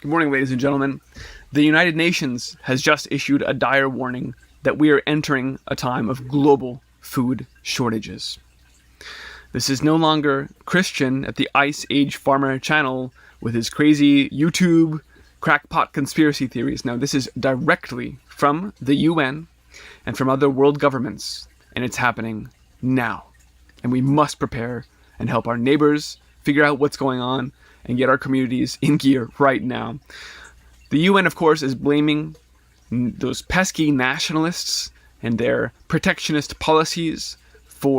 Good morning, ladies and gentlemen. The United Nations has just issued a dire warning that we are entering a time of global food shortages. This is no longer Christian at the Ice Age Farmer channel with his crazy YouTube crackpot conspiracy theories. Now, this is directly from the UN and from other world governments, and it's happening now. And we must prepare and help our neighbors figure out what's going on and get our communities in gear right now. The UN, of course, is blaming those pesky nationalists and their protectionist policies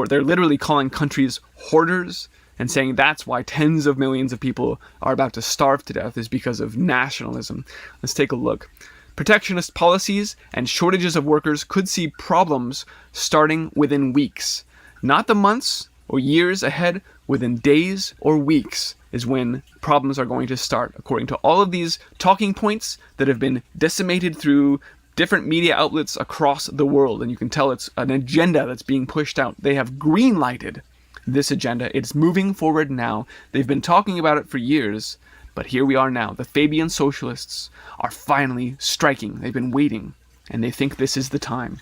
they're literally calling countries hoarders and saying that's why tens of millions of people are about to starve to death is because of nationalism. Let's take a look. Protectionist policies and shortages of workers could see problems starting within weeks. Not the months or years ahead, within days or weeks is when problems are going to start, according to all of these talking points that have been disseminated through different media outlets across the world. And you can tell it's an agenda that's being pushed out. They have green-lighted this agenda. It's moving forward now. They've been talking about it for years, but here we are now. The Fabian socialists are finally striking. They've been waiting, and they think this is the time.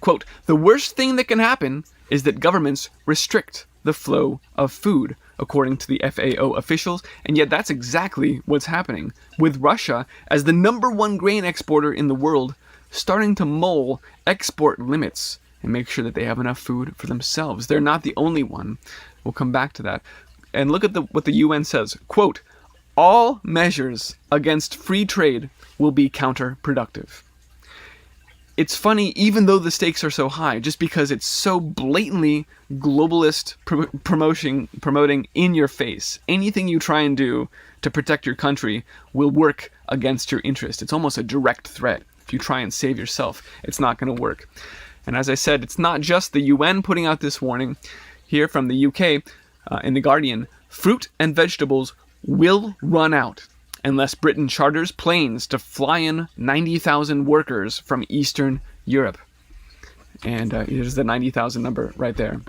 Quote, "The worst thing that can happen is that governments restrict the flow of food," according to the FAO officials, and yet that's exactly what's happening, with Russia, as the #1 grain exporter in the world, starting to mull export limits and make sure that they have enough food for themselves. They're not the only one. We'll come back to that. And look at what the UN says. Quote, "All measures against free trade will be counterproductive." It's funny, even though the stakes are so high, just because it's so blatantly globalist promoting in your face. Anything you try and do to protect your country will work against your interest. It's almost a direct threat. If you try and save yourself, it's not going to work. And as I said, it's not just the UN putting out this warning. Here from the UK, in The Guardian, fruit and vegetables will run out unless Britain charters planes to fly in 90,000 workers from Eastern Europe. And here's the 90,000 number right there.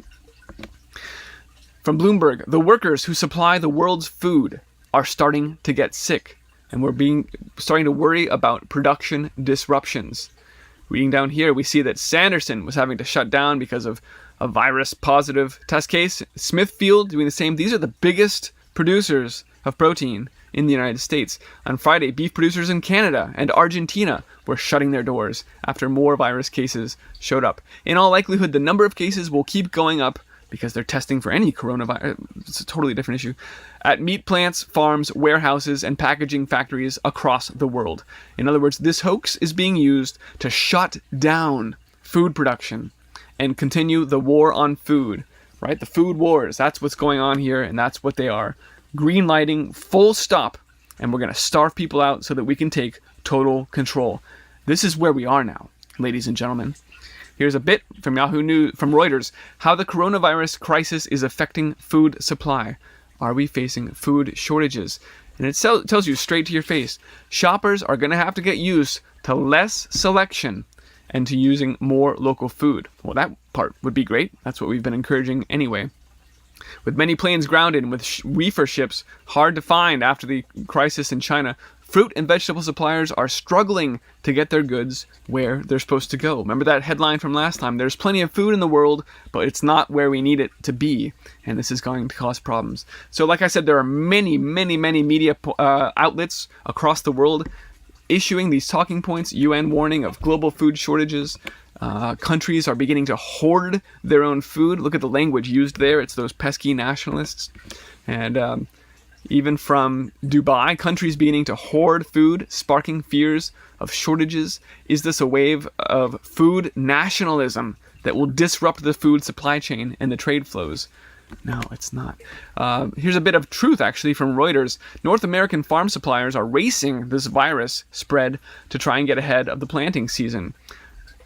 From Bloomberg, the workers who supply the world's food are starting to get sick, and we're starting to worry about production disruptions. Reading down here, we see that Sanderson was having to shut down because of a virus-positive test case. Smithfield doing the same. These are the biggest producers of protein in the United States. On Friday, beef producers in Canada and Argentina were shutting their doors after more virus cases showed up. In all likelihood, the number of cases will keep going up because they're testing for any coronavirus. It's a totally different issue. At meat plants, farms, warehouses, and packaging factories across the world. In other words, this hoax is being used to shut down food production and continue the war on food, right? The food wars. That's what's going on here, and that's what they are. Green lighting, full stop, and we're going to starve people out so that we can take total control. This is where we are now, ladies and gentlemen. Here's a bit from Yahoo News, from Reuters, how the coronavirus crisis is affecting food supply. Are we facing food shortages? And it tells you straight to your face, shoppers are going to have to get used to less selection and to using more local food. Well, that part would be great. That's what we've been encouraging anyway. With many planes grounded and with reefer ships hard to find after the crisis in China, fruit and vegetable suppliers are struggling to get their goods where they're supposed to go. Remember that headline from last time? There's plenty of food in the world, but it's not where we need it to be, and this is going to cause problems. So like I said, there are many media outlets across the world issuing these talking points, UN warning of global food shortages. Countries are beginning to hoard their own food. Look at the language used there. It's those pesky nationalists. And even from Dubai, countries beginning to hoard food, sparking fears of shortages. Is this a wave of food nationalism that will disrupt the food supply chain and the trade flows? No, it's not. Here's a bit of truth, actually, from Reuters. North American farm suppliers are racing this virus spread to try and get ahead of the planting season.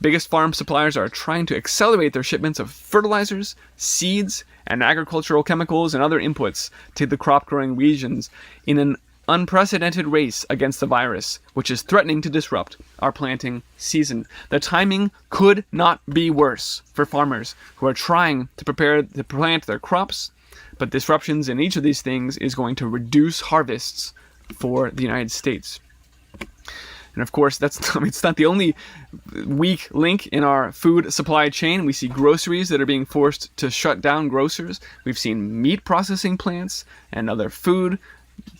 Biggest farm suppliers are trying to accelerate their shipments of fertilizers, seeds, and agricultural chemicals and other inputs to the crop-growing regions in an unprecedented race against the virus, which is threatening to disrupt our planting season. The timing could not be worse for farmers who are trying to prepare to plant their crops, but disruptions in each of these things is going to reduce harvests for the United States. And of course, it's not the only weak link in our food supply chain. We see groceries that are being forced to shut down grocers. We've seen meat processing plants and other food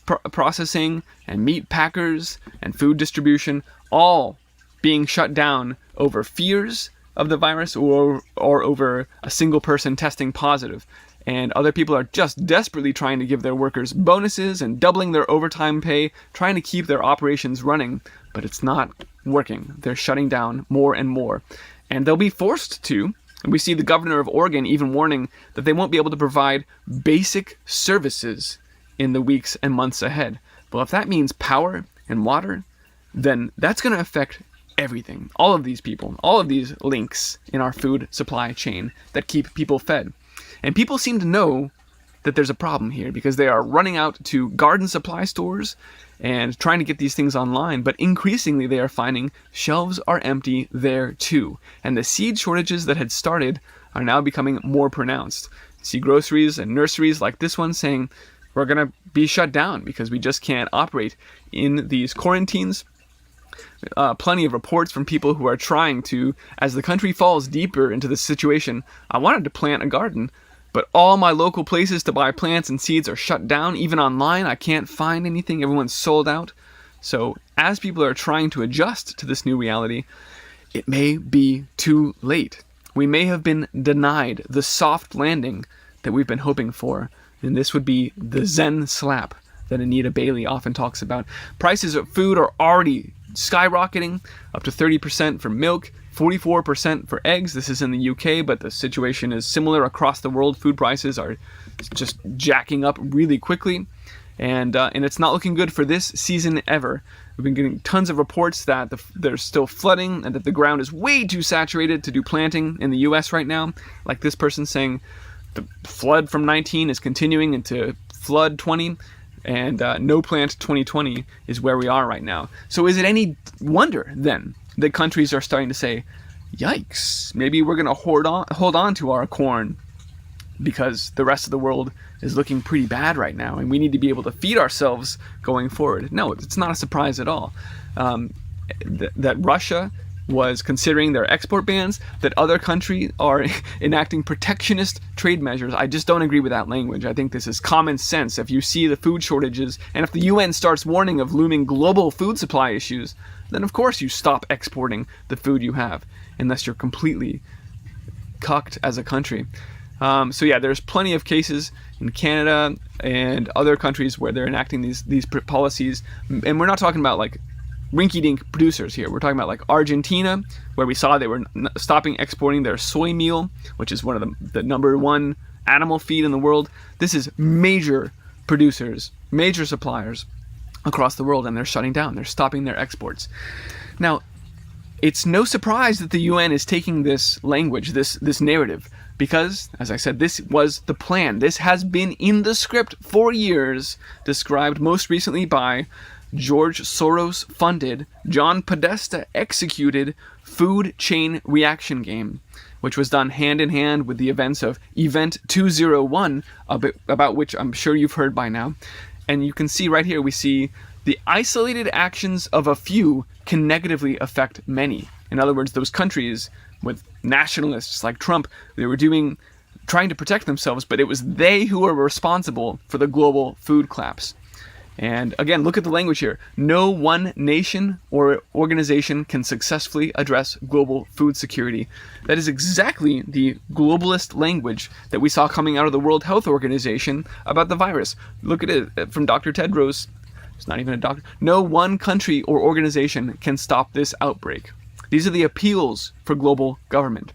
processing and meat packers and food distribution all being shut down over fears of the virus or over a single person testing positive. And other people are just desperately trying to give their workers bonuses and doubling their overtime pay, trying to keep their operations running. But it's not working. They're shutting down more and more. And they'll be forced to. And we see the governor of Oregon even warning that they won't be able to provide basic services in the weeks and months ahead. Well, if that means power and water, then that's going to affect everything. All of these people, all of these links in our food supply chain that keep people fed. And people seem to know that there's a problem here because they are running out to garden supply stores and trying to get these things online, but increasingly they are finding shelves are empty there too. And the seed shortages that had started are now becoming more pronounced. You see groceries and nurseries like this one saying, we're going to be shut down because we just can't operate in these quarantines. Plenty of reports from people who are trying to, as the country falls deeper into this situation, I wanted to plant a garden, but all my local places to buy plants and seeds are shut down. Even online, I can't find anything. Everyone's sold out. So as people are trying to adjust to this new reality, it may be too late. We may have been denied the soft landing that we've been hoping for. And this would be the Zen slap that Anita Bailey often talks about. Prices of food are already skyrocketing, up to 30% for milk, 44% for eggs. This is in the UK, but the situation is similar across the world. Food prices are just jacking up really quickly, and it's not looking good for this season ever. We've been getting tons of reports that there's still flooding and that the ground is way too saturated to do planting in the US right now. Like this person saying the flood from 19 is continuing into flood 20. And no plant 2020 is where we are right now. So is it any wonder then that countries are starting to say, yikes, maybe we're going to hold on to our corn because the rest of the world is looking pretty bad right now and we need to be able to feed ourselves going forward? No, it's not a surprise at all. That Russia was considering their export bans, that other countries are enacting protectionist trade measures. I just don't agree with that language. I think this is common sense. If you see the food shortages, and if the UN starts warning of looming global food supply issues, then of course you stop exporting the food you have, unless you're completely cucked as a country. So yeah, there's plenty of cases in Canada and other countries where they're enacting these policies, and we're not talking about like rinky-dink producers here. We're talking about like Argentina, where we saw they were stopping exporting their soy meal, which is one of the number one animal feed in the world. This is major producers, major suppliers across the world, and they're shutting down. They're stopping their exports. Now, it's no surprise that the UN is taking this language, this narrative, because, as I said, this was the plan. This has been in the script for years, described most recently by George Soros-funded, John Podesta executed food chain reaction game, which was done hand in hand with the events of Event 201, about which I'm sure you've heard by now. And you can see right here, we see the isolated actions of a few can negatively affect many. In other words, those countries with nationalists like Trump, they were trying to protect themselves, but it was they who were responsible for the global food collapse. And again, look at the language here. No one nation or organization can successfully address global food security. That is exactly the globalist language that we saw coming out of the World Health Organization about the virus. Look at it from Dr. Tedros. He's not even a doctor. No one country or organization can stop this outbreak. These are the appeals for global government.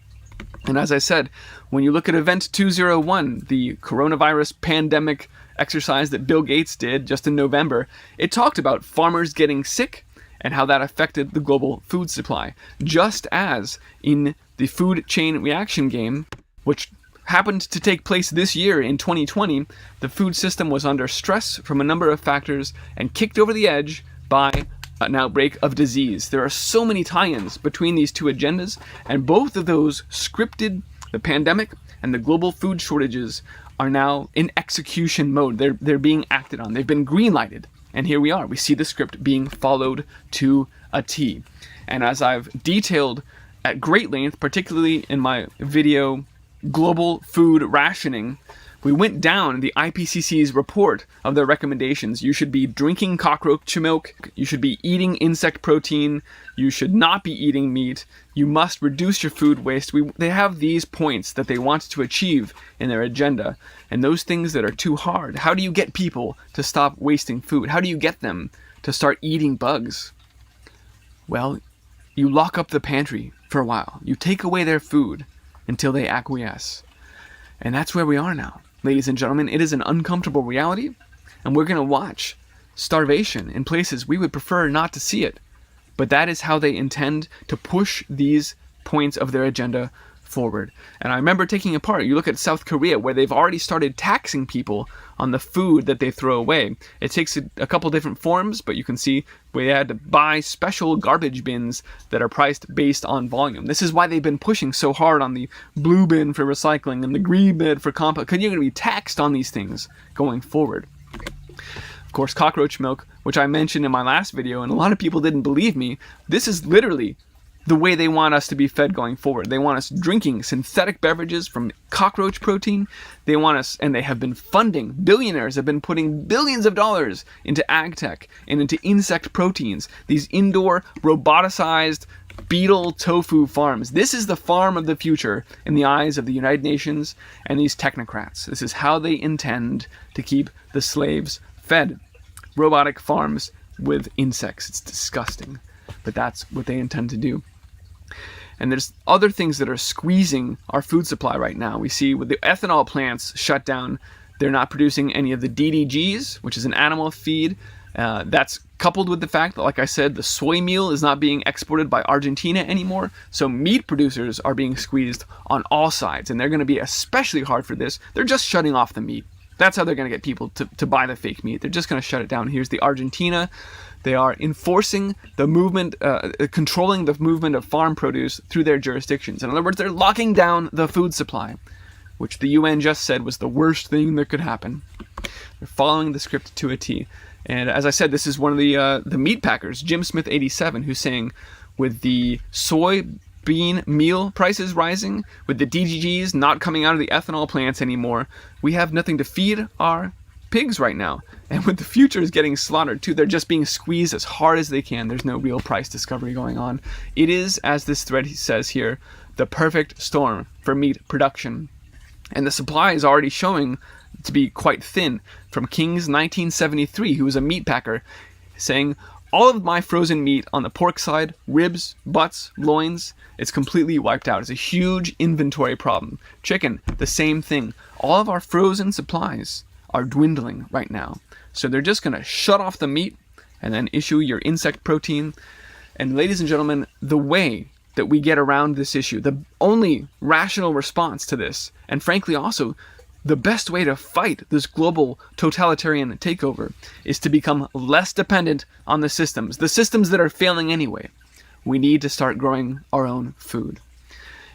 And as I said, when you look at Event 201, the coronavirus pandemic exercise that Bill Gates did just in November, it talked about farmers getting sick and how that affected the global food supply. Just as in the food chain reaction game, which happened to take place this year in 2020, the food system was under stress from a number of factors and kicked over the edge by an outbreak of disease. There are so many tie-ins between these two agendas, and both of those scripted, the pandemic and the global food shortages, are now in execution mode. They're being acted on. They've been green-lighted, And here we are. We see the script being followed to a T. And as I've detailed at great length, particularly in my video, Global Food Rationing, we went down the IPCC's report of their recommendations. You should be drinking cockroach milk. You should be eating insect protein. You should not be eating meat. You must reduce your food waste. They have these points that they want to achieve in their agenda. And those things that are too hard, how do you get people to stop wasting food? How do you get them to start eating bugs? Well, you lock up the pantry for a while. You take away their food until they acquiesce. And that's where we are now. Ladies and gentlemen, it is an uncomfortable reality, and we're going to watch starvation in places we would prefer not to see it. But that is how they intend to push these points of their agenda forward. And I remember taking apart, you look at South Korea, where they've already started taxing people on the food that they throw away. It takes a couple different forms, but you can see we had to buy special garbage bins that are priced based on volume. This is why they've been pushing so hard on the blue bin for recycling and the green bin for compost, because you're going to be taxed on these things going forward. Of course, cockroach milk, which I mentioned in my last video, and a lot of people didn't believe me, this is literally the way they want us to be fed going forward. They want us drinking synthetic beverages from cockroach protein. They want us, and they have been funding, billionaires have been putting billions of dollars into ag tech and into insect proteins, these indoor roboticized beetle tofu farms. This is the farm of the future in the eyes of the United Nations and these technocrats. This is how they intend to keep the slaves fed. Robotic farms with insects. It's disgusting, but that's what they intend to do. And there's other things that are squeezing our food supply right now. We see with the ethanol plants shut down, they're not producing any of the DDGs, which is an animal feed. That's coupled with the fact that, like I said, the soy meal is not being exported by Argentina anymore. So meat producers are being squeezed on all sides, and they're going to be especially hard for this. They're just shutting off the meat. That's how they're going to get people to buy the fake meat. They're just going to shut it down. Here's the Argentina. They are enforcing the movement, controlling the movement of farm produce through their jurisdictions. In other words, they're locking down the food supply, which the UN just said was the worst thing that could happen. They're following the script to a T. And as I said, this is one of the meat packers, Jim Smith 87, who's saying, with the soybean meal prices rising, with the DDGs not coming out of the ethanol plants anymore, we have nothing to feed our pigs right now. And with the futures getting slaughtered too, they're just being squeezed as hard as they can. There's no real price discovery going on. It is, as this thread says here, the perfect storm for meat production. And the supply is already showing to be quite thin. From King's 1973, who was a meat packer, saying, all of my frozen meat on the pork side, ribs, butts, loins, it's completely wiped out. It's a huge inventory problem. Chicken, the same thing. All of our frozen supplies are dwindling right now. So they're just going to shut off the meat and then issue your insect protein. And ladies and gentlemen, the way that we get around this issue, the only rational response to this, and frankly also the best way to fight this global totalitarian takeover, is to become less dependent on the systems that are failing anyway. We need to start growing our own food.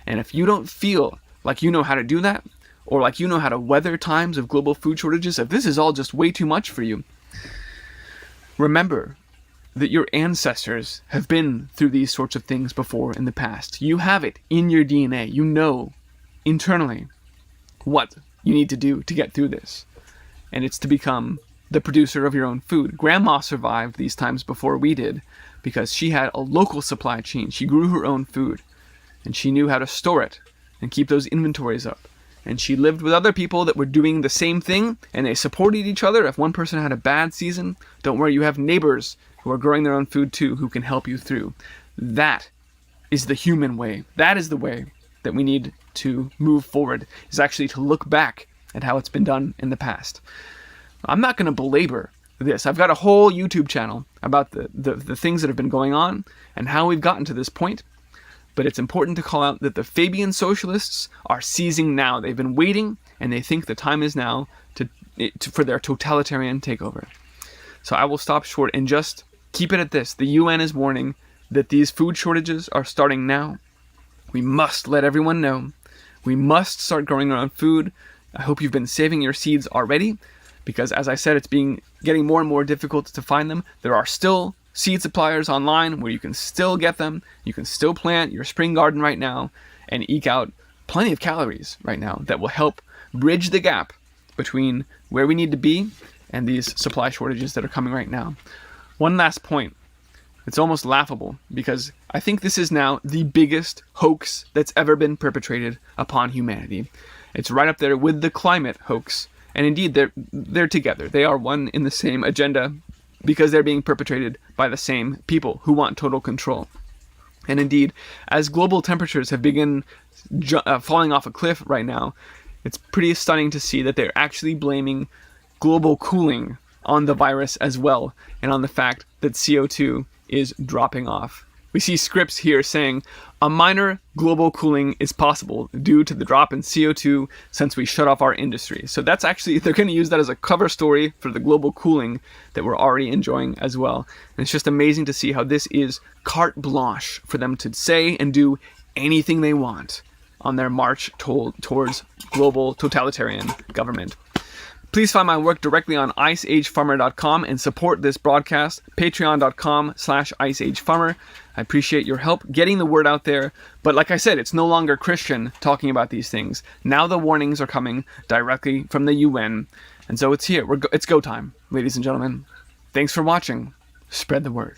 And if you don't feel like you know how to do that, or like you know how to weather times of global food shortages, if this is all just way too much for you, remember that your ancestors have been through these sorts of things before in the past. You have it in your DNA. You know internally what you need to do to get through this. And it's to become the producer of your own food. Grandma survived these times before we did because she had a local supply chain. She grew her own food and she knew how to store it and keep those inventories up. And she lived with other people that were doing the same thing, and they supported each other. If one person had a bad season, don't worry, you have neighbors who are growing their own food too, who can help you through. That is the human way. That is the way that we need to move forward, is actually to look back at how it's been done in the past. I'm not going to belabor this. I've got a whole YouTube channel about the things that have been going on and how we've gotten to this point. But it's important to call out that the Fabian socialists are seizing now. They've been waiting, and they think the time is now for their totalitarian takeover. So I will stop short and just keep it at this. The UN is warning that these food shortages are starting now. We must let everyone know. We must start growing our own food. I hope you've been saving your seeds already, because, as I said, it's getting more and more difficult to find them. There are still seed suppliers online where you can still get them. You can still plant your spring garden right now and eke out plenty of calories right now that will help bridge the gap between where we need to be and these supply shortages that are coming right now. One last point. It's almost laughable because I think this is now the biggest hoax that's ever been perpetrated upon humanity. It's right up there with the climate hoax. And indeed, they're together. They are one in the same agenda because they're being perpetrated by the same people who want total control. And indeed, as global temperatures have begun falling off a cliff right now, it's pretty stunning to see that they're actually blaming global cooling on the virus as well, and on the fact that CO2 is dropping off. We see scripts here saying a minor global cooling is possible due to the drop in CO2 since we shut off our industry. So that's actually, they're going to use that as a cover story for the global cooling that we're already enjoying as well. And it's just amazing to see how this is carte blanche for them to say and do anything they want on their march towards global totalitarian government. Please find my work directly on iceagefarmer.com and support this broadcast, patreon.com/iceagefarmer. I appreciate your help getting the word out there. But like I said, it's no longer Christian talking about these things. Now the warnings are coming directly from the UN. And so it's here. It's go time, ladies and gentlemen. Thanks for watching. Spread the word.